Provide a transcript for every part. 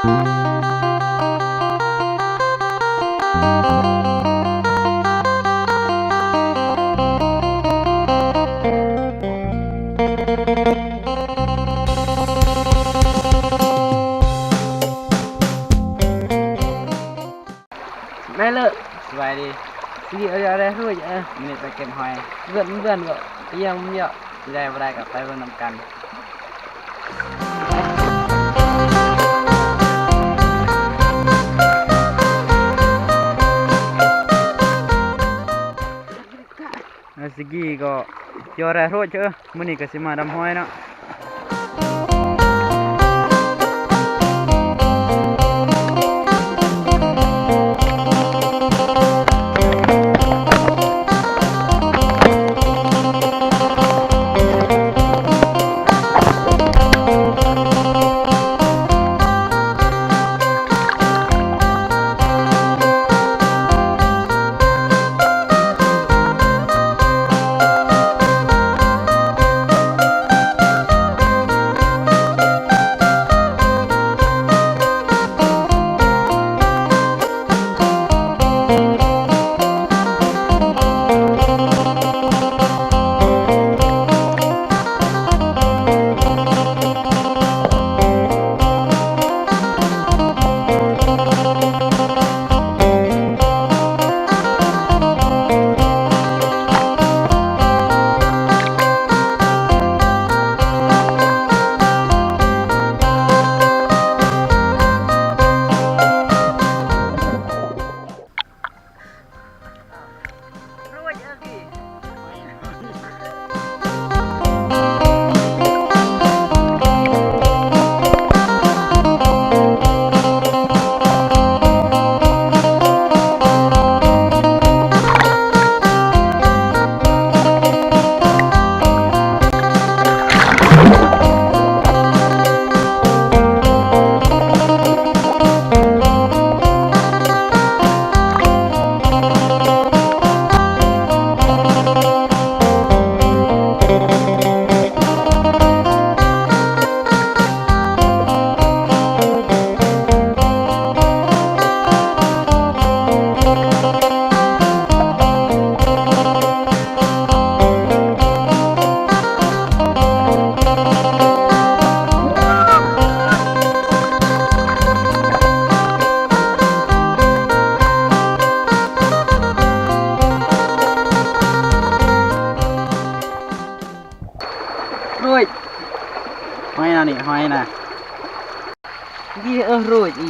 แม่เลิกสบายดีสิอะไรรู้มีไปเก็บหอยเบื่อก็ยังเยอะที่ได้บ่ได้กับไปเบิ่งนำกันสกี้ก็ยอแร่โรดเจอมื้อนี้ก็สิมาดำหอยเนาะรู้หอยน่ะนี่หอยน่ะยี่รู้อี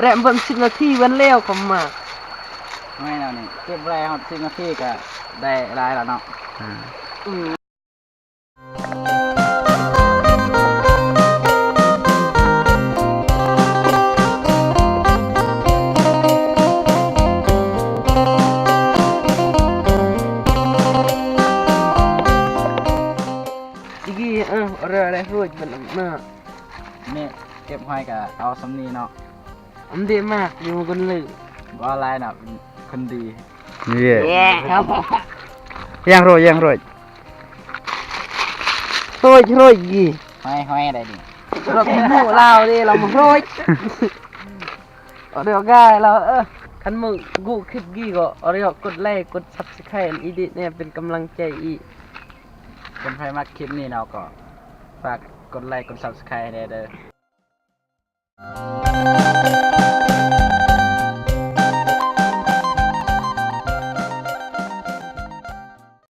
แรมเบิ่ง10 นาทีวันเลี้ยวก็มาหอยน่ะนี่เก็บได้ฮอด10 นาทีก็ได้หลายแล้วเนาะอะไรรู้มันมานี่เก็บหอยก็เอาสำนีเนาะดีมากอยู่กันเลยบ่อะไรน่ะคนดีครับยังโรยยี่หอยได้ดิเราเป็นหมู่เราดิเรามาโรยเดี๋ยวง่ายเราคันมึงกูคิดกี่ก็เรียกกดไลค์กด Subscribe อีดิเนี่ยเป็นกำลังใจอีคนใครมาคลิปนี้เราก็ฝากกดไลค์กด Subscribe ให้เด้อ